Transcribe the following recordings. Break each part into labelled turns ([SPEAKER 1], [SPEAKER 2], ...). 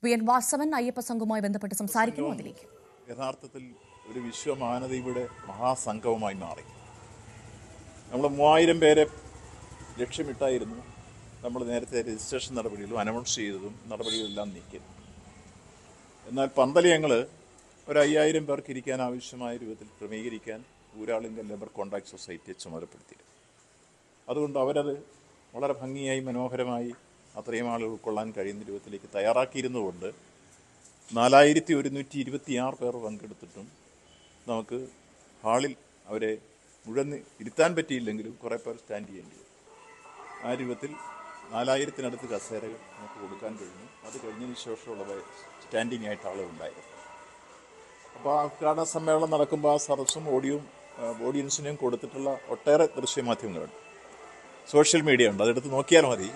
[SPEAKER 1] വി.എൻ. വാസവൻ അയ്യപ്പ സംഘവുമായി ബന്ധപ്പെട്ട് സംസാരിക്കുന്നു. അതിലേക്ക്
[SPEAKER 2] യഥാർത്ഥത്തിൽ ഒരു വിശ്വമാനവയുടെ മഹാസംഘവുമായി മാറി. നമ്മൾ 3000 പേരെ ലക്ഷ്യമിട്ടായിരുന്നു നമ്മൾ നേരത്തെ രജിസ്ട്രേഷൻ നടപടികളും അനൗൺസ് ചെയ്തതും നടപടികളെല്ലാം നീക്കി. എന്നാൽ പന്തല് ഞങ്ങൾ ഒരു 5000 പേർക്ക് ഇരിക്കാൻ ആവശ്യമായ രൂപത്തിൽ ക്രമീകരിക്കാൻ ഊരാളുങ്കൽ ലേബർ കോൺട്രാക്ട് സൊസൈറ്റിയെ ചുമതലപ്പെടുത്തിയിരുന്നു. അതുകൊണ്ട് അവരത് വളരെ ഭംഗിയായി മനോഹരമായി അത്രയും ആളുകൾ ഉൾക്കൊള്ളാൻ കഴിയുന്ന രൂപത്തിലേക്ക് തയ്യാറാക്കിയിരുന്നുകൊണ്ട് 4126 പേർ പങ്കെടുത്തിട്ടും നമുക്ക് ഹാളിൽ അവരെ മുഴുവൻ ഇരുത്താൻ പറ്റിയില്ലെങ്കിലും കുറേ പേർ സ്റ്റാൻഡ് ചെയ്യേണ്ടി വരും. ആ രൂപത്തിൽ 4000-നടുത്ത് കസേരകൾ നമുക്ക് കൊടുക്കാൻ കഴിഞ്ഞു. അത് കഴിഞ്ഞതിന് ശേഷമുള്ള സ്റ്റാൻഡിങ് ആയിട്ട് ആളുകളുണ്ടായിരുന്നു. അപ്പോൾ ആ ഉദ്ഘാടന സമ്മേളനം നടക്കുമ്പോൾ ആ സദസ്സും ഓഡിയൻസിനെയും കൊടുത്തിട്ടുള്ള ഒട്ടേറെ ദൃശ്യമാധ്യമങ്ങളുണ്ട്, സോഷ്യൽ മീഡിയ ഉണ്ട്. അതെടുത്ത് നോക്കിയാൽ മതി.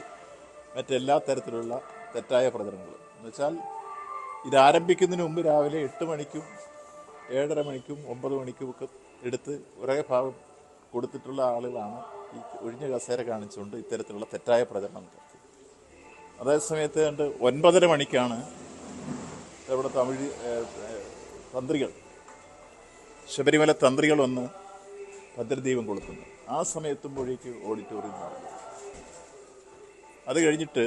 [SPEAKER 2] മറ്റെല്ലാ തരത്തിലുള്ള തെറ്റായ പ്രചരണങ്ങൾ എന്നുവെച്ചാൽ ഇത് ആരംഭിക്കുന്നതിന് മുമ്പ് രാവിലെ 8 മണിക്കും 7:30 മണിക്കും 9 മണിക്കും ഒക്കെ എടുത്ത് ഒരേ ഭാഗം കൊടുത്തിട്ടുള്ള ആളുകളാണ് ഈ ഒഴിഞ്ഞ കസേര കാണിച്ചുകൊണ്ട് ഇത്തരത്തിലുള്ള തെറ്റായ പ്രചരണം നടത്തി. അതേസമയത്ത് 9:30 മണിക്കാണ് ഇവിടെ തന്ത്രികൾ, ശബരിമല തന്ത്രികൾ വന്ന് ഭദ്രദീപം കൊളുത്തുന്നു. ആ സമയത്തുമ്പോഴേക്ക് ഓഡിറ്റോറിയം നടന്നു. അത് കഴിഞ്ഞിട്ട്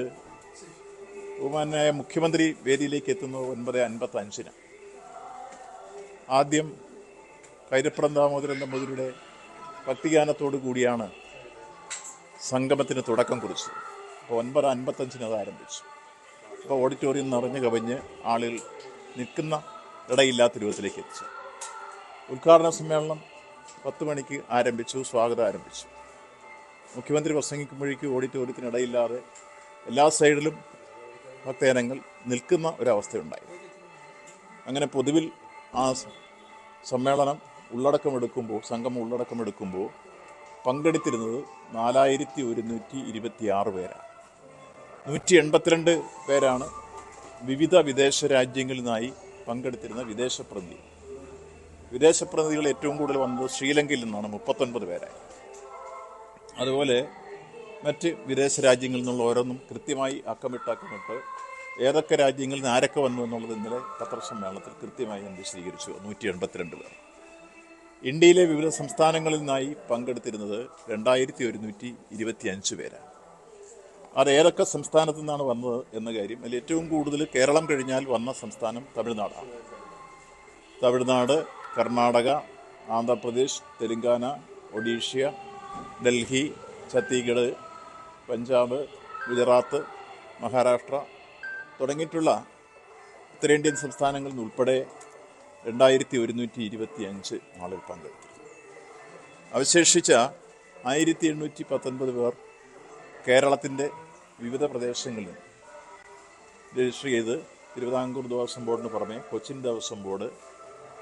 [SPEAKER 2] ബഹുമാന്യനായ മുഖ്യമന്ത്രി വേദിയിലേക്ക് എത്തുന്നത് 9:55. ആദ്യം കൈരപ്പുറം ദാമോദരൻ നമ്പൂതിരിയുടെ ഭക്തിഗാനത്തോടു കൂടിയാണ് സംഗമത്തിന് തുടക്കം കുറിച്ചത്. അപ്പോൾ 9:55 അത് ആരംഭിച്ചു. അപ്പോൾ ഓഡിറ്റോറിയം നിറഞ്ഞു കവിഞ്ഞ് ആളുകൾ നിൽക്കുന്ന ഇടയില്ലാത്ത രൂപത്തിലേക്ക് എത്തിച്ചു. ഉദ്ഘാടന സമ്മേളനം 10 മണിക്ക് ആരംഭിച്ചു, സ്വാഗതം ആരംഭിച്ചു. മുഖ്യമന്ത്രി പ്രസംഗിക്കുമ്പോഴേക്കും ഓഡിറ്റോറിയത്തിനിടയില്ലാതെ എല്ലാ സൈഡിലും ഭക്തജനങ്ങൾ നിൽക്കുന്ന ഒരവസ്ഥയുണ്ടായി. അങ്ങനെ പൊതുവിൽ ആ സമ്മേളനം സംഗമം ഉള്ളടക്കമെടുക്കുമ്പോൾ പങ്കെടുത്തിരുന്നത് 4126 പേരാണ്. 182 പേരാണ് വിവിധ വിദേശ രാജ്യങ്ങളിൽ നിന്നായി പങ്കെടുത്തിരുന്ന വിദേശപ്രതിനിധികൾ ഏറ്റവും കൂടുതൽ വന്നത് ശ്രീലങ്കയിൽ നിന്നാണ്, 39 പേരായി. അതുപോലെ മറ്റ് വിദേശ രാജ്യങ്ങളിൽ നിന്നുള്ള ഓരോന്നും കൃത്യമായി അക്കമിട്ട് ഏതൊക്കെ രാജ്യങ്ങളിൽ നിന്ന് ആരൊക്കെ വന്നു എന്നുള്ളത് ഇന്നലെ പത്രസമ്മേളനത്തിൽ കൃത്യമായി ഞാൻ വിശദീകരിച്ചു. 182 പേർ. ഇന്ത്യയിലെ വിവിധ സംസ്ഥാനങ്ങളിൽ നിന്നായി പങ്കെടുത്തിരുന്നത് 2125 പേരാണ്. അത് ഏതൊക്കെ സംസ്ഥാനത്തു നിന്നാണ് വന്നത് എന്ന കാര്യം, അതിൽ ഏറ്റവും കൂടുതൽ കേരളം കഴിഞ്ഞാൽ വന്ന സംസ്ഥാനം തമിഴ്നാടാണ്. തമിഴ്നാട്, കർണാടക, ആന്ധ്രാപ്രദേശ്, തെലുങ്കാന, ഒഡീഷ, ഡൽഹി, ഛത്തീസ്ഗഡ്, പഞ്ചാബ്, ഗുജറാത്ത്, മഹാരാഷ്ട്ര തുടങ്ങിയിട്ടുള്ള ഉത്തരേന്ത്യൻ സംസ്ഥാനങ്ങളിൽ നിന്നുൾപ്പെടെ 2125 ആളുകൾ പങ്കെടുത്തു. അവശേഷിച്ച 1819 പേർ കേരളത്തിൻ്റെ വിവിധ പ്രദേശങ്ങളിൽ രജിസ്റ്റർ ചെയ്ത് തിരുവിതാംകൂർ ദേവസ്വം ബോർഡിന് പുറമെ കൊച്ചിൻ ദേവസ്വം ബോർഡ്,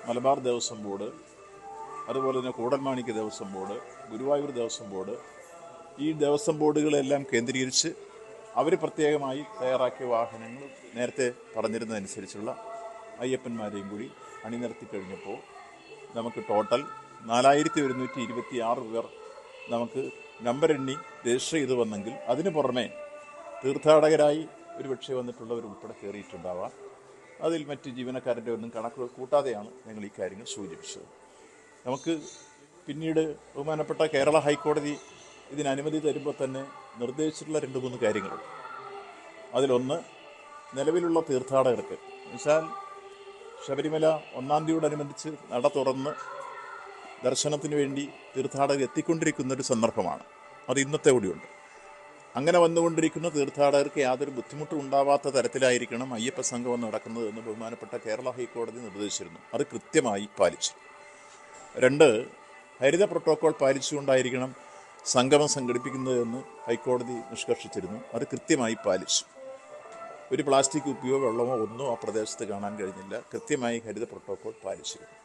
[SPEAKER 2] മലബാർ ദേവസ്വം ബോർഡ്, അതുപോലെ തന്നെ കൂടൽമാണിക്യ ദേവസ്വം ബോർഡ്, ഗുരുവായൂർ ദേവസ്വം ബോർഡ്, ഈ ദേവസ്വം ബോർഡുകളെല്ലാം കേന്ദ്രീകരിച്ച് അവർ പ്രത്യേകമായി തയ്യാറാക്കിയ വാഹനങ്ങൾ നേരത്തെ പറഞ്ഞിരുന്നതനുസരിച്ചുള്ള അയ്യപ്പന്മാരെയും കൂടി അണിനിരത്തി കഴിഞ്ഞപ്പോൾ നമുക്ക് ടോട്ടൽ 4126 പേർ നമുക്ക് നമ്പർ എണ്ണി രജിസ്റ്റർ ചെയ്ത് വന്നെങ്കിൽ അതിന് പുറമെ തീർത്ഥാടകരായി ഒരുപക്ഷെ വന്നിട്ടുള്ളവരുൾപ്പെടെ കയറിയിട്ടുണ്ടാവാം. അതിൽ മറ്റ് ജീവനക്കാരൻ്റെ ഒന്നും കണക്കുകൾ കൂട്ടാതെയാണ് ഞങ്ങൾ ഈ കാര്യങ്ങൾ സൂചിപ്പിച്ചത്. നമുക്ക് പിന്നീട് ബഹുമാനപ്പെട്ട കേരള ഹൈക്കോടതി ഇതിന് അനുമതി തരുമ്പോൾ തന്നെ നിർദ്ദേശിച്ചിട്ടുള്ള 2-3 കാര്യങ്ങളുണ്ട്. അതിലൊന്ന്, നിലവിലുള്ള തീർത്ഥാടകർക്ക് എന്നുവെച്ചാൽ ശബരിമല 1-ാം തീയതിയോടനുബന്ധിച്ച് നട തുറന്ന് ദർശനത്തിന് വേണ്ടി തീർത്ഥാടകർ എത്തിക്കൊണ്ടിരിക്കുന്നൊരു സന്ദർഭമാണ്. അത് ഇന്നത്തെ കൂടിയുണ്ട്. അങ്ങനെ വന്നുകൊണ്ടിരിക്കുന്ന തീർത്ഥാടകർക്ക് യാതൊരു ബുദ്ധിമുട്ടും ഉണ്ടാവാത്ത തരത്തിലായിരിക്കണം അയ്യപ്പ സംഗമം നടക്കുന്നത് എന്ന് ബഹുമാനപ്പെട്ട കേരള ഹൈക്കോടതി നിർദ്ദേശിച്ചിരുന്നു. അത് കൃത്യമായി പാലിച്ചു. 2, ഹരിത പ്രോട്ടോക്കോൾ പാലിച്ചുകൊണ്ടായിരിക്കണം സംഗമം സംഘടിപ്പിക്കുന്നതെന്ന് ഹൈക്കോടതി നിഷ്കർഷിച്ചിരുന്നു. അത് കൃത്യമായി പാലിച്ചു. ഒരു പ്ലാസ്റ്റിക് കുപ്പിയോ വെള്ളമോ ഒന്നും ആ പ്രദേശത്ത് കാണാൻ കഴിഞ്ഞില്ല. കൃത്യമായി ഹരിത പ്രോട്ടോക്കോൾ പാലിച്ചിരുന്നു.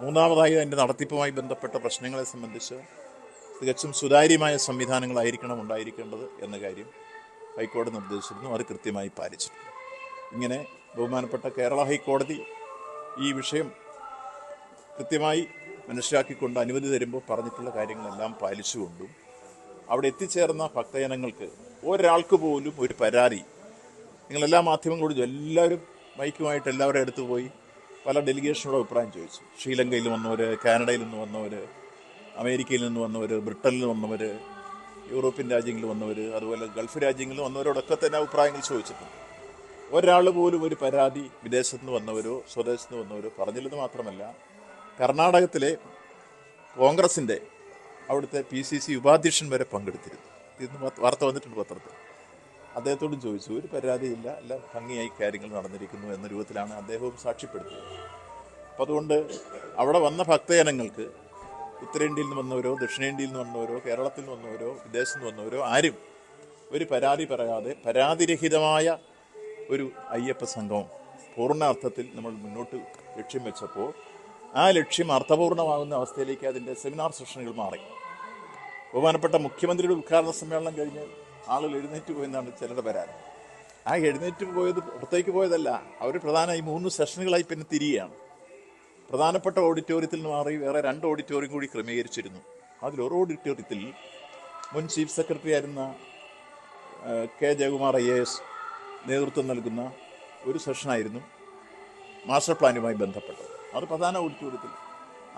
[SPEAKER 2] 3ാമതായി അതിൻ്റെ നടത്തിപ്പുമായി ബന്ധപ്പെട്ട പ്രശ്നങ്ങളെ സംബന്ധിച്ച് തികച്ചും സുതാര്യമായ സംവിധാനങ്ങളായിരിക്കണം ഉണ്ടായിരിക്കേണ്ടത് എന്ന കാര്യം ഹൈക്കോടതി നിർദ്ദേശിച്ചിരുന്നു. അത് കൃത്യമായി പാലിച്ചിരുന്നു. ഇങ്ങനെ ബഹുമാനപ്പെട്ട കേരള ഹൈക്കോടതി ഈ വിഷയം കൃത്യമായി മനസ്സിലാക്കിക്കൊണ്ട് അനുമതി തരുമ്പോൾ പറഞ്ഞിട്ടുള്ള കാര്യങ്ങളെല്ലാം പാലിച്ചുകൊണ്ടും അവിടെ എത്തിച്ചേർന്ന ഭക്തജനങ്ങൾക്ക് ഒരാൾക്ക് പോലും ഒരു പരാതി നിങ്ങളെല്ലാ മാധ്യമങ്ങളോടും എല്ലാവരും മൈക്കുമായിട്ട് എല്ലാവരും അടുത്ത് പോയി പല ഡെലിഗേഷനോടും അഭിപ്രായം ചോദിച്ചു. ശ്രീലങ്കയിൽ നിന്ന് വന്നവർ, കാനഡയിൽ നിന്ന് വന്നവർ, അമേരിക്കയിൽ നിന്ന് വന്നവർ, ബ്രിട്ടനിൽ നിന്ന് വന്നവർ, യൂറോപ്യൻ രാജ്യങ്ങളിൽ വന്നവർ, അതുപോലെ ഗൾഫ് രാജ്യങ്ങളിൽ വന്നവരോടൊക്കെ തന്നെ അഭിപ്രായങ്ങൾ ചോദിച്ചിട്ടുണ്ട്. ഒരാൾ പോലും ഒരു പരാതി വിദേശത്ത് നിന്ന് വന്നവരോ സ്വദേശത്ത് നിന്ന് വന്നവരോ പറഞ്ഞില്ലെന്ന് മാത്രമല്ല, കർണാടകത്തിലെ കോൺഗ്രസിൻ്റെ അവിടുത്തെ PCC ഉപാധ്യക്ഷൻ വരെ പങ്കെടുത്തിരുന്നു. ഇന്ന് വാർത്ത വന്നിട്ടുണ്ട് പത്രത്തിൽ. അദ്ദേഹത്തോടും ചോദിച്ചു, ഒരു പരാതിയില്ല, എല്ലാം ഭംഗിയായി കാര്യങ്ങൾ നടന്നിരിക്കുന്നു എന്ന രൂപത്തിലാണ് അദ്ദേഹവും സാക്ഷ്യപ്പെടുത്തിയത്. അപ്പം അതുകൊണ്ട് അവിടെ വന്ന ഭക്തജനങ്ങൾക്ക് ഉത്തരേന്ത്യയിൽ നിന്ന് വന്നവരോ ദക്ഷിണേന്ത്യയിൽ നിന്ന് വന്നവരോ കേരളത്തിൽ നിന്ന് വന്നവരോ വിദേശത്ത് നിന്ന് വന്നവരോ ആരും ഒരു പരാതി പറയാതെ പരാതിരഹിതമായ ഒരു അയ്യപ്പ സംഗമം പൂർണ്ണാർത്ഥത്തിൽ നമ്മൾ മുന്നോട്ട് ലക്ഷ്യം വെച്ചപ്പോൾ ആ ലക്ഷ്യം അർത്ഥപൂർണ്ണമാകുന്ന അവസ്ഥയിലേക്ക് അതിൻ്റെ സെമിനാർ സെഷനുകൾ മാറി. ബഹുമാനപ്പെട്ട മുഖ്യമന്ത്രിയുടെ ഉദ്ഘാടന സമ്മേളനം കഴിഞ്ഞ് ആളുകൾ എഴുന്നേറ്റ് പോയെന്നാണ് ചിലരുടെ പരാതി. ആ എഴുന്നേറ്റ് പോയത് പുറത്തേക്ക് പോയതല്ല, അവർ പ്രധാനമായി 3 സെഷനുകളായി പിന്നെ തിരികെയാണ്. പ്രധാനപ്പെട്ട ഓഡിറ്റോറിയത്തിൽ നിന്ന് മാറി വേറെ 2 ഓഡിറ്റോറിയം കൂടി ക്രമീകരിച്ചിരുന്നു. അതിലൊരു ഓഡിറ്റോറിയത്തിൽ മുൻ ചീഫ് സെക്രട്ടറി ആയിരുന്ന K. ജയകുമാർ IAS നേതൃത്വം നൽകുന്ന ഒരു സെഷനായിരുന്നു മാസ്റ്റർ പ്ലാനുമായി ബന്ധപ്പെട്ടത്. അത് പ്രധാന ഓഡിറ്റോറിയത്തിൽ.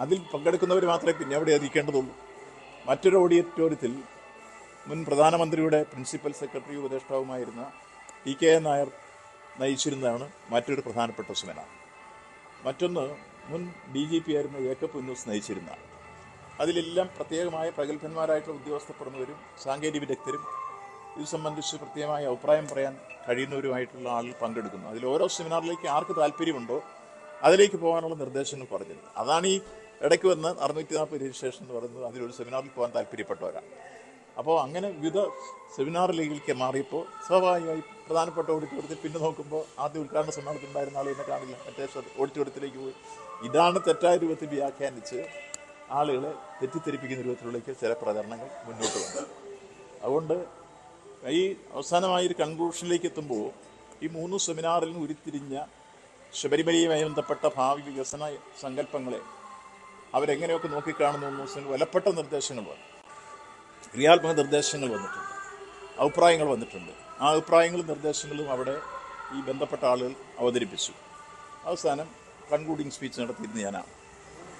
[SPEAKER 2] അതിൽ പങ്കെടുക്കുന്നവർ മാത്രമേ പിന്നെ അവിടെ ഇരിക്കേണ്ടതുള്ളൂ. മറ്റൊരു ഓഡിറ്റോറിയത്തിൽ മുൻ പ്രധാനമന്ത്രിയുടെ പ്രിൻസിപ്പൽ സെക്രട്ടറി ഉപദേഷ്ടാവുമായിരുന്ന TK നായർ നയിച്ചിരുന്നതാണ് മറ്റൊരു പ്രധാനപ്പെട്ട സെമിനാർ. മറ്റൊന്ന് മുൻ DGP ആയിരുന്ന ജേക്കബ് പുന്നൂസ് നയിച്ചിരുന്ന. അതിലെല്ലാം പ്രത്യേകമായ പ്രഗത്ഭന്മാരായിട്ടുള്ള ഉദ്യോഗസ്ഥ പ്രമുഖരും സാങ്കേതിക വിദഗ്ധരും ഇത് സംബന്ധിച്ച് പ്രത്യേകമായ അഭിപ്രായം പറയാൻ കഴിയുന്നവരുമായിട്ടുള്ള ആളുകൾ പങ്കെടുക്കുന്നു. അതിൽ ഓരോ സെമിനാറിലേക്ക് ആർക്ക് താല്പര്യമുണ്ടോ അതിലേക്ക് പോകാനുള്ള നിർദ്ദേശങ്ങൾ പറഞ്ഞിരുന്നു. അതാണ് ഈ ഇടയ്ക്ക് വന്ന് 640 രജിസ്ട്രേഷൻ എന്ന് പറയുന്നത്. അതിലൊരു സെമിനാറിൽ പോകാൻ താല്പര്യപ്പെട്ടവരാണ്. അപ്പോൾ അങ്ങനെ വിവിധ സെമിനാറിലേക്ക് മാറിയപ്പോൾ സ്വാഭാവികമായി പ്രധാനപ്പെട്ട ഓഡിറ്റോറിയത്തിൽ പിന്നെ നോക്കുമ്പോൾ ആദ്യ ഉദ്ഘാടന സമ്മേളനത്തിൽ ഉണ്ടായിരുന്ന ആൾ എന്നെ കാണില്ല, മറ്റേ ഓഡിറ്റോറിയത്തിലേക്ക് പോയി. ഇതാണ് തെറ്റായ രൂപത്തിൽ വ്യാഖ്യാനിച്ച് ആളുകളെ തെറ്റിദ്ധരിപ്പിക്കുന്ന രൂപത്തിലേക്ക് ചില പ്രചരണങ്ങൾ മുന്നോട്ട് വന്നു. അതുകൊണ്ട് ഈ അവസാനമായൊരു കൺക്ലൂഷനിലേക്ക് എത്തുമ്പോൾ ഈ 3 സെമിനാറിൽ നിന്ന് ഉരുത്തിരിഞ്ഞ ശബരിമലയുമായി ബന്ധപ്പെട്ട ഭാവി വികസന സങ്കല്പങ്ങളെ അവരെങ്ങനെയൊക്കെ നോക്കിക്കാണുന്നു വിലപ്പെട്ട നിർദ്ദേശങ്ങൾ വന്നു, ക്രിയാത്മക നിർദ്ദേശങ്ങൾ വന്നിട്ടുണ്ട്, അഭിപ്രായങ്ങൾ വന്നിട്ടുണ്ട്. ആ അഭിപ്രായങ്ങളും നിർദ്ദേശങ്ങളും അവിടെ ഈ ബന്ധപ്പെട്ട ആളുകൾ അവതരിപ്പിച്ചു. അവസാനം കൺക്ലൂഡിങ് സ്പീച്ച് നടത്തിയിരുന്ന ഞാനാണ്.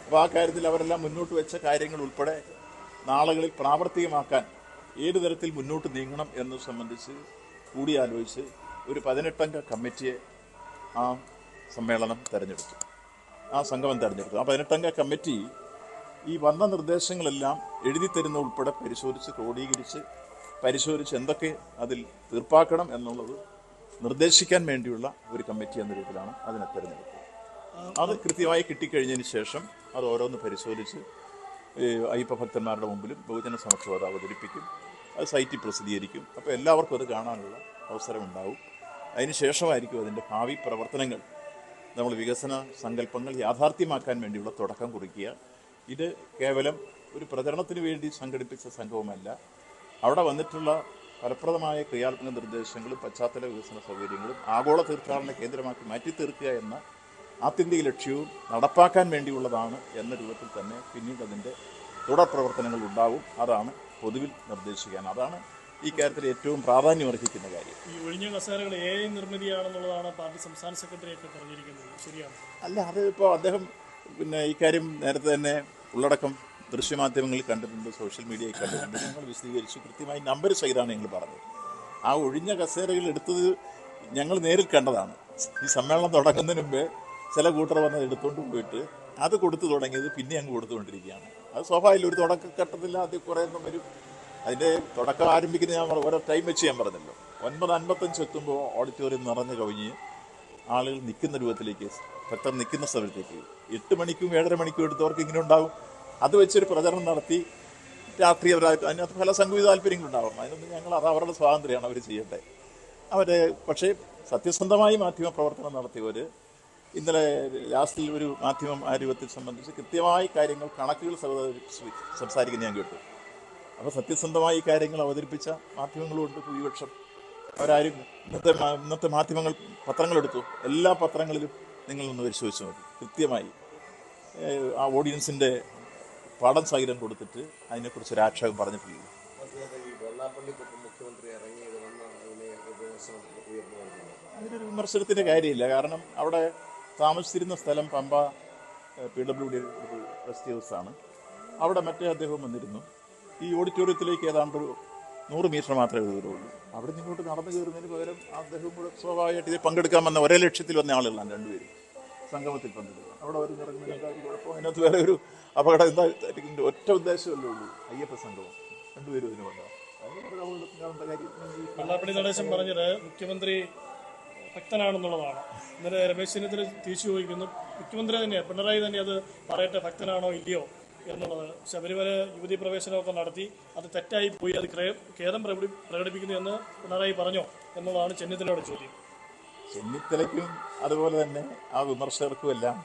[SPEAKER 2] അപ്പോൾ ആ കാര്യത്തിൽ അവരെല്ലാം മുന്നോട്ട് വെച്ച കാര്യങ്ങൾ ഉൾപ്പെടെ നാളുകളിൽ പ്രാവർത്തികമാക്കാൻ ഏത് തരത്തിൽ മുന്നോട്ട് നീങ്ങണം എന്നത് സംബന്ധിച്ച് കൂടിയാലോചിച്ച് ഒരു 18-അംഗ കമ്മിറ്റിയെ ആ സമ്മേളനം തിരഞ്ഞെടുത്തു, ആ സംഗമം തിരഞ്ഞെടുത്തു. ആ 18-അംഗ കമ്മിറ്റി ഈ വന്ന നിർദ്ദേശങ്ങളെല്ലാം എഴുതി തരുന്ന ഉൾപ്പെടെ പരിശോധിച്ച് ക്രോഡീകരിച്ച് പരിശോധിച്ച് എന്തൊക്കെ അതിൽ തീർപ്പാക്കണം എന്നുള്ളത് നിർദ്ദേശിക്കാൻ വേണ്ടിയുള്ള ഒരു കമ്മിറ്റി എന്ന രൂപത്തിലാണ് അതിനെ തിരഞ്ഞെടുത്തത്. അത് കൃത്യമായി കിട്ടിക്കഴിഞ്ഞതിന് ശേഷം അത് ഓരോന്ന് പരിശോധിച്ച് അയ്യപ്പ ഭക്തന്മാരുടെ മുമ്പിലും ബഹുജന സമക്ഷം അത് അവതരിപ്പിക്കും, അത് സൈറ്റിൽ പ്രസിദ്ധീകരിക്കും. അപ്പോൾ എല്ലാവർക്കും അത് കാണാനുള്ള അവസരമുണ്ടാവും. അതിന് ശേഷമായിരിക്കും അതിൻ്റെ ഭാവി പ്രവർത്തനങ്ങൾ, നമ്മൾ വികസന സങ്കല്പങ്ങൾ യാഥാർത്ഥ്യമാക്കാൻ വേണ്ടിയുള്ള തുടക്കം കുറിക്കുക. ഇത് കേവലം ഒരു പ്രചരണത്തിന് വേണ്ടി സംഘടിപ്പിച്ച സംഘവുമല്ല. അവിടെ വന്നിട്ടുള്ള ഫലപ്രദമായ ക്രിയാത്മക നിർദ്ദേശങ്ങളും പശ്ചാത്തല വികസന സൗകര്യങ്ങളും ആഗോള തീർത്ഥാടന കേന്ദ്രമാക്കി മാറ്റി തീർക്കുക എന്ന ആത്യന്തിക ലക്ഷ്യവും നടപ്പാക്കാൻ വേണ്ടിയുള്ളതാണ് എന്ന രൂപത്തിൽ തന്നെ പിന്നീട് അതിൻ്റെ തുടർ പ്രവർത്തനങ്ങൾ ഉണ്ടാവും. അതാണ് പൊതുവിൽ നിർദ്ദേശിക്കാൻ. അതാണ് ഈ കാര്യത്തിൽ ഏറ്റവും പ്രാധാന്യം അർഹിക്കുന്ന കാര്യം.
[SPEAKER 3] ഈ ഒഴിഞ്ഞ കസേരകൾ AI നിർമ്മിതിയാണെന്നുള്ളതാണ് പാർട്ടി സംസ്ഥാന സെക്രട്ടറിയൊക്കെ പറഞ്ഞിരിക്കുന്നത്. ശരിയാണ്?
[SPEAKER 2] അല്ല, അത് ഇപ്പോൾ അദ്ദേഹം ഈ കാര്യം നേരത്തെ തന്നെ ഉള്ളടക്കം ദൃശ്യമാധ്യമങ്ങളിൽ കണ്ടിട്ടുണ്ട്, സോഷ്യൽ മീഡിയയിൽ കണ്ടിട്ടുണ്ട്. ഞങ്ങൾ വിശദീകരിച്ചു, കൃത്യമായി നമ്പർ സഹിതമാണ് ഞങ്ങൾ പറഞ്ഞത്. ആ ഒഴിഞ്ഞ കസേരകൾ എടുത്തത് ഞങ്ങൾ നേരിൽ കണ്ടതാണ്. ഈ സമ്മേളനം തുടങ്ങുന്നതിന് മുമ്പേ ചില കൂട്ടർ വന്നത് എടുത്തുകൊണ്ട് പോയിട്ട് അത് കൊടുത്തു തുടങ്ങിയത് പിന്നെ അങ്ങ് കൊടുത്തുകൊണ്ടിരിക്കുകയാണ്. അത് സ്വാഭാവികം ഒരു തുടക്കഘട്ടത്തിൽ ആദ്യം കുറേ ഒന്നും വരും. അതിൻ്റെ തുടക്കം ആരംഭിക്കുന്ന ഞാൻ ഓരോ ടൈം വെച്ച് ഞാൻ പറഞ്ഞല്ലോ. 9:55 എത്തുമ്പോൾ ഓഡിറ്റോറിയം നിറഞ്ഞു കവിഞ്ഞ് ആളുകൾ നിൽക്കുന്ന രൂപത്തിലേക്ക്, ഭക്തർ നിൽക്കുന്ന സ്ഥലത്തേക്ക് 8 മണിക്കും 7:30 മണിക്കും എടുത്തവർക്ക് ഇങ്ങനെ ഉണ്ടാവും. അത് വെച്ചൊരു പ്രചരണം നടത്തി രാഷ്ട്രീയപരമായിട്ട് അതിനകത്ത് പല സംഘവിധ താല്പര്യങ്ങളുണ്ടാവും. അതിനൊന്നും ഞങ്ങൾ അത് അവരുടെ സ്വാതന്ത്ര്യമാണ്, അവർ ചെയ്യട്ടെ. പക്ഷേ സത്യസന്ധമായി മാധ്യമ പ്രവർത്തനം നടത്തിയവർ ഇന്നലെ ലാസ്റ്റിൽ ഒരു മാധ്യമം ആ രൂപത്തിൽ സംബന്ധിച്ച് കൃത്യമായി കാര്യങ്ങൾ കണക്കുകൾ സംസാരിക്കുന്ന ഞാൻ കേട്ടു. അപ്പോൾ സത്യസന്ധമായി കാര്യങ്ങൾ അവതരിപ്പിച്ച മാധ്യമങ്ങളുണ്ട് ഭൂരിപക്ഷം. അവരാരും ഇന്നത്തെ മാധ്യമങ്ങൾ പത്രങ്ങളെടുത്തു, എല്ലാ പത്രങ്ങളിലും നിങ്ങളൊന്ന് പരിശോധിച്ച് നോക്കി. കൃത്യമായി ആ ഓഡിയൻസിൻ്റെ പാഠം സഹിതം കൊടുത്തിട്ട് അതിനെക്കുറിച്ചൊരു ആക്ഷേപം പറഞ്ഞിട്ടില്ല.
[SPEAKER 4] വെള്ളാപ്പള്ളി മുഖ്യമന്ത്രി ഇറങ്ങിയത് വന്ന അതിനെ വിമർശനം ഉയർന്നു വരുന്നത്
[SPEAKER 2] അതിനൊരു വിമർശനത്തിൻ്റെ കാര്യമില്ല. കാരണം അവിടെ താമസിച്ചിരുന്ന സ്ഥലം പമ്പ PWD റെസ്റ്റ് ഹൗസാണ്. അവിടെ മറ്റേ അദ്ദേഹം വന്നിരുന്നു. ഈ ഓഡിറ്റോറിയത്തിലേക്ക് ഏതാണ്ട് 100 മീറ്റർ മാത്രമേ ദൂരമുള്ളൂ. അവിടെ നിങ്ങോട്ട് നടന്നു കയറുന്നതിന് പകരം അദ്ദേഹം കൂടെ സ്വാഭാവികമായിട്ട് ഇതിൽ പങ്കെടുക്കാൻ വന്ന ഒരേ ലക്ഷ്യത്തിൽ വന്ന ആളുകളാണ് രണ്ടുപേരും സംഗമത്തിൽ പങ്കെടുക്കുക. അവിടെ അവർ ഇറങ്ങുന്നതിനേക്കാൾ കുഴപ്പം അതിനകത്ത് വേറെ ഒരു അപകടം എന്താ ഒറ്റ ഉദ്ദേശമല്ലേ ഉള്ളൂ, അയ്യപ്പ സംഗമം. രണ്ടുപേരും ഇതിന് വന്നതാണ്.
[SPEAKER 3] വെള്ളാപ്പള്ളി നടേശൻ പറഞ്ഞത് മുഖ്യമന്ത്രി ഭക്തനാണെന്നുള്ളതാണ്. ഇന്നലെ രമേശ് ചെന്നിത്തല തിരിച്ചു ചോദിക്കുന്നു, മുഖ്യമന്ത്രി തന്നെ പിണറായി തന്നെ അത് പറയട്ടെ ഭക്തനാണോ ഇല്ലയോ എന്നുള്ളത്. ശബരിമല യുവതി പ്രവേശനമൊക്കെ നടത്തി അത് തെറ്റായി പോയി, അത് ഖേദം പ്രകടിപ്പിക്കുന്നു എന്ന് പിണറായി പറഞ്ഞോ എന്നുള്ളതാണ് ചെന്നിത്തലയുടെ ചോദ്യം.
[SPEAKER 2] ചെന്നിത്തലയ്ക്കും അതുപോലെ തന്നെ ആ വിമർശകർക്കും എല്ലാം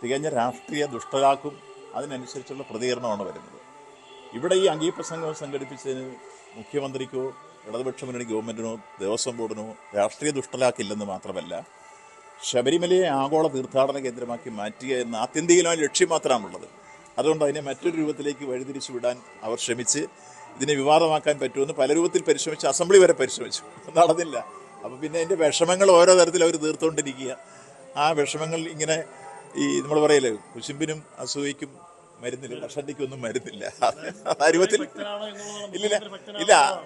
[SPEAKER 2] തികഞ്ഞ രാഷ്ട്രീയ ദുഷ്ടലാക്കും അതിനനുസരിച്ചുള്ള പ്രതികരണമാണ് വരുന്നത്. ഇവിടെ ഈ അംഗീപ്രസംഗം സംഘടിപ്പിച്ചതിന് മുഖ്യമന്ത്രിക്കോ ഇടതുപക്ഷ മുന്നണി ഗവൺമെൻറ്റിനോ ദേവസ്വം ബോർഡിനോ രാഷ്ട്രീയ ദുഷ്ടലാക്കില്ലെന്ന് മാത്രമല്ല, ശബരിമലയെ ആഗോള തീർത്ഥാടന കേന്ദ്രമാക്കി മാറ്റുക എന്ന ആത്യന്തികമായ ലക്ഷ്യം മാത്രമാണുള്ളത്. അതുകൊണ്ട് അതിനെ മറ്റൊരു രൂപത്തിലേക്ക് വഴിതിരിച്ചു വിടാൻ അവർ ശ്രമിച്ച് ഇതിനെ വിവാദമാക്കാൻ പറ്റുമെന്ന് പല രൂപത്തിൽ പരിശ്രമിച്ച് അസംബ്ലി വരെ പരിശ്രമിച്ചു, നടന്നില്ല. അപ്പോൾ പിന്നെ അതിൻ്റെ വിഷമങ്ങൾ ഓരോ തരത്തിൽ അവർ തീർത്തുകൊണ്ടിരിക്കുക. ആ വിഷമങ്ങൾ ഇങ്ങനെ ഈ നമ്മൾ പറയല്ലേ, കുശുമ്പിനും അസൂയയ്ക്കും മരുന്നില്ല, കഷണ്ടിക്കൊന്നും മരുന്നില്ല. ആ രൂപത്തിൽ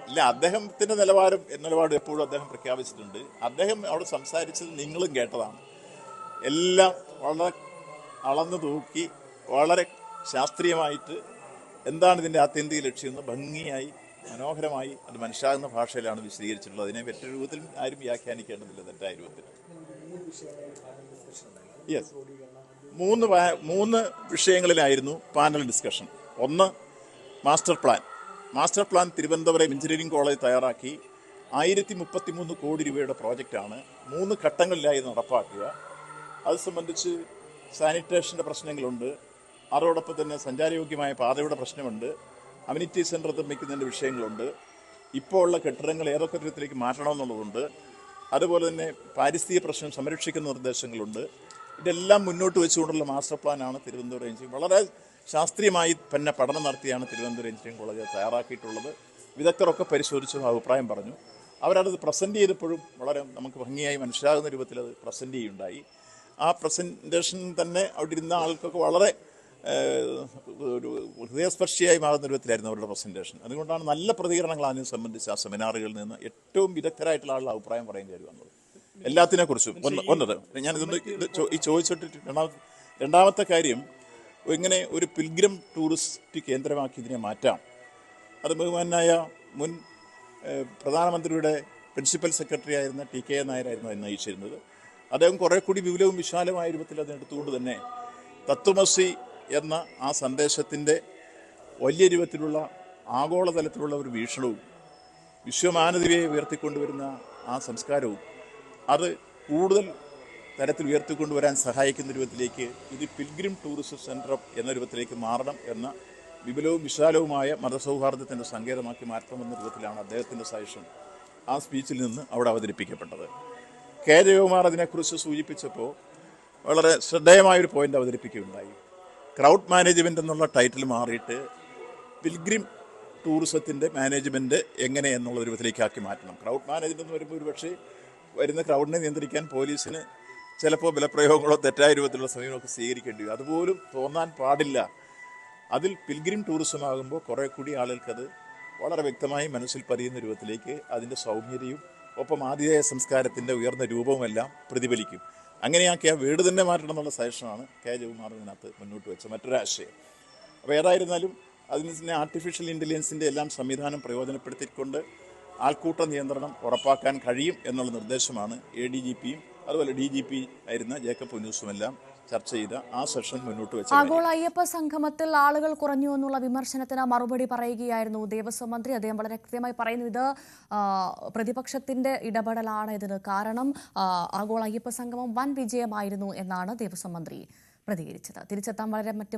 [SPEAKER 2] ഇല്ല അദ്ദേഹത്തിന്റെ നിലപാടും എപ്പോഴും അദ്ദേഹം പ്രഖ്യാപിച്ചിട്ടുണ്ട്. അദ്ദേഹം അവിടെ സംസാരിച്ചത് നിങ്ങളും കേട്ടതാണ്. എല്ലാം വളരെ അളന്നു തൂക്കി വളരെ ശാസ്ത്രീയമായിട്ട് എന്താണ് ഇതിൻ്റെ ആത്യന്തിക ലക്ഷ്യം എന്ന് ഭംഗിയായി മനോഹരമായി അത് മനസ്സിലാകുന്ന ഭാഷയിലാണ് വിശദീകരിച്ചിട്ടുള്ളത്. അതിനെ മറ്റൊരു രൂപത്തിൽ ആരും വ്യാഖ്യാനിക്കേണ്ടതില്ല തെറ്റായ രൂപത്തിൽ. യെസ്, മൂന്ന് വിഷയങ്ങളിലായിരുന്നു പാനൽ ഡിസ്കഷൻ. ഒന്ന് master plan Thiruvananthapuram engineering college തയ്യാറാക്കി 1033 കോടി രൂപയുടെ പ്രോജക്റ്റാണ് 3 ഘട്ടങ്ങളിലായി നടപ്പാക്കുക. അത് സംബന്ധിച്ച് സാനിറ്റേഷൻ്റെ പ്രശ്നങ്ങളുണ്ട്, അതോടൊപ്പം തന്നെ സഞ്ചാരയോഗ്യമായ പാതയുടെ പ്രശ്നമുണ്ട്, അമ്യൂണിറ്റി സെൻറ്റർ നിർമ്മിക്കുന്നതിൻ്റെ വിഷയങ്ങളുണ്ട്, ഇപ്പോൾ ഉള്ള കെട്ടിടങ്ങൾ ഏതൊക്കെ തരത്തിലേക്ക് മാറ്റണമെന്നുള്ളതുണ്ട്, അതുപോലെ തന്നെ പാരിസ്ഥിതിക പ്രശ്നം സംരക്ഷിക്കുന്ന നിർദ്ദേശങ്ങളുണ്ട്. ഇതെല്ലാം മുന്നോട്ട് വെച്ചുകൊണ്ടുള്ള മാസ്റ്റർ പ്ലാനാണ് തിരുവനന്തപുരം എഞ്ചിനീയറിംഗ് വളരെ ശാസ്ത്രീയമായി തന്നെ പഠനം നടത്തിയാണ് തിരുവനന്തപുരം എഞ്ചിനീയറിംഗ് കോളേജ് തയ്യാറാക്കിയിട്ടുള്ളത്. വിദഗ്ധരൊക്കെ പരിശോധിച്ചു അഭിപ്രായം പറഞ്ഞു. അവരത് പ്രസൻറ്റ് ചെയ്തപ്പോഴും വളരെ നമുക്ക് ഭംഗിയായി മനസ്സിലാകുന്ന രൂപത്തിൽ അത് പ്രസൻറ്റ് ചെയ്യുണ്ടായി. ആ പ്രസൻറ്റേഷൻ തന്നെ അവിടെ ഇരുന്ന ആൾക്കൊക്കെ വളരെ ഒരു ഹൃദയസ്പർശിയായി മാറുന്ന രൂപത്തിലായിരുന്നു അവരുടെ പ്രസൻറ്റേഷൻ. അതുകൊണ്ടാണ് നല്ല പ്രതികരണങ്ങൾ അതിനെ സംബന്ധിച്ച് ആ സെമിനാറുകളിൽ നിന്ന് ഏറ്റവും വിദഗ്ധരായിട്ടുള്ള ആളുടെ അഭിപ്രായം പറയാൻ കയറി വന്നത് എല്ലാത്തിനെക്കുറിച്ചും. ഒന്നത് ഞാനിതൊന്ന് ഈ ചോദിച്ചിട്ട് രണ്ടാമത്തെ കാര്യം, ഇങ്ങനെ ഒരു പിൽഗ്രിം ടൂറിസ്റ്റ് കേന്ദ്രമാക്കി ഇതിനെ മാറ്റാം. അത് ബഹുമാനായ മുൻ പ്രധാനമന്ത്രിയുടെ പ്രിൻസിപ്പൽ സെക്രട്ടറി ആയിരുന്ന TK നായരായിരുന്നു അത് നയിച്ചിരുന്നത്. അദ്ദേഹം കുറേ കൂടി വിപുലവും വിശാലമായ രൂപത്തിൽ അതിനെടുത്തുകൊണ്ട് തന്നെ തത്വമസി എന്ന ആ സന്ദേശത്തിൻ്റെ വലിയ രൂപത്തിലുള്ള ആഗോളതലത്തിലുള്ള ഒരു വീക്ഷണവും വിശ്വമാനവീയതയെ ഉയർത്തിക്കൊണ്ടുവരുന്ന ആ സംസ്കാരവും അത് കൂടുതൽ തരത്തിൽ ഉയർത്തിക്കൊണ്ടുവരാൻ സഹായിക്കുന്ന രൂപത്തിലേക്ക് ഇത് പിൽഗ്രിം ടൂറിസം സെൻറ്റർ എന്ന രൂപത്തിലേക്ക് മാറണം എന്ന വിപുലവും വിശാലവുമായ മതസൗഹാർദ്ദത്തിൻ്റെ സങ്കേതമാക്കി മാറ്റണമെന്ന രൂപത്തിലാണ് അദ്ദേഹത്തിൻ്റെ സജഷൻ ആ സ്പീച്ചിൽ നിന്ന് അവിടെ അവതരിപ്പിക്കപ്പെട്ടത്. K. ജയകുമാർ അതിനെക്കുറിച്ച് സൂചിപ്പിച്ചപ്പോൾ വളരെ ശ്രദ്ധേയമായൊരു പോയിൻ്റ് അവതരിപ്പിക്കുകയുണ്ടായി. ക്രൗഡ് മാനേജ്മെൻ്റ് എന്നുള്ള ടൈറ്റിൽ മാറിയിട്ട് പിൽഗ്രിം ടൂറിസത്തിൻ്റെ മാനേജ്മെൻറ്റ് എങ്ങനെ എന്നുള്ള രൂപത്തിലേക്കാക്കി മാറ്റണം. ക്രൗഡ് മാനേജ്മെൻ്റ് എന്ന് വരുമ്പോൾ ഒരു പക്ഷേ വരുന്ന ക്രൗഡിനെ നിയന്ത്രിക്കാൻ പോലീസിന് ചിലപ്പോൾ ബലപ്രയോഗങ്ങളോ തെറ്റായ രൂപത്തിലുള്ള സമീപനമൊക്കെ സ്വീകരിക്കേണ്ടി വരും. അതുപോലും തോന്നാൻ പാടില്ല. അതിൽ പിൽഗ്രിം ടൂറിസം ആകുമ്പോൾ കുറേ കൂടി ആളുകൾക്കത് വളരെ വ്യക്തമായി മനസ്സിൽ പതിയുന്ന രൂപത്തിലേക്ക് അതിൻ്റെ സൗമ്യതയും ഒപ്പം ആതിഥേയ സംസ്കാരത്തിൻ്റെ ഉയർന്ന രൂപവുമെല്ലാം പ്രതിഫലിക്കും. അങ്ങനെയാക്കി ആ വീട് തന്നെ മാറ്റണം എന്നുള്ള സജഷനാണ് K. ജയകുമാർ ഇതിനകത്ത് മുന്നോട്ട് വെച്ച മറ്റൊരാശയം. അപ്പോൾ ഏതായിരുന്നാലും അതിന് തന്നെ ആർട്ടിഫിഷ്യൽ ഇൻ്റലിജൻസിൻ്റെ എല്ലാം സംവിധാനം പ്രയോജനപ്പെടുത്തിക്കൊണ്ട് ആൾക്കൂട്ട നിയന്ത്രണം ഉറപ്പാക്കാൻ കഴിയും എന്നുള്ള നിർദ്ദേശമാണ് ADGPയും അതുപോലെ DGP ആയിരുന്ന ജേക്കബ് പുന്നൂസുമെല്ലാം ചർച്ച ചെയ്ത ആ സെഷൻ മുന്നോട്ട് വെച്ചത്.
[SPEAKER 1] ആഗോള അയ്യപ്പ സംഗമത്തിൽ ആളുകൾ കുറഞ്ഞു എന്നുള്ള വിമർശനത്തിന് മറുപടി പറയുകയായിരുന്നു ദേവസ്വം മന്ത്രി. അദ്ദേഹം വളരെ കൃത്യമായി പറയുന്നു, ഇത് പ്രതിപക്ഷത്തിന്റെ ഇടപെടലാണ് ഇതിന് കാരണം. ആഗോള അയ്യപ്പ സംഗമം വൻ വിജയമായിരുന്നു എന്നാണ് ദേവസ്വം മന്ത്രി പ്രതികരിച്ചത്. തിരിച്ചെത്താൻ വളരെ മറ്റ്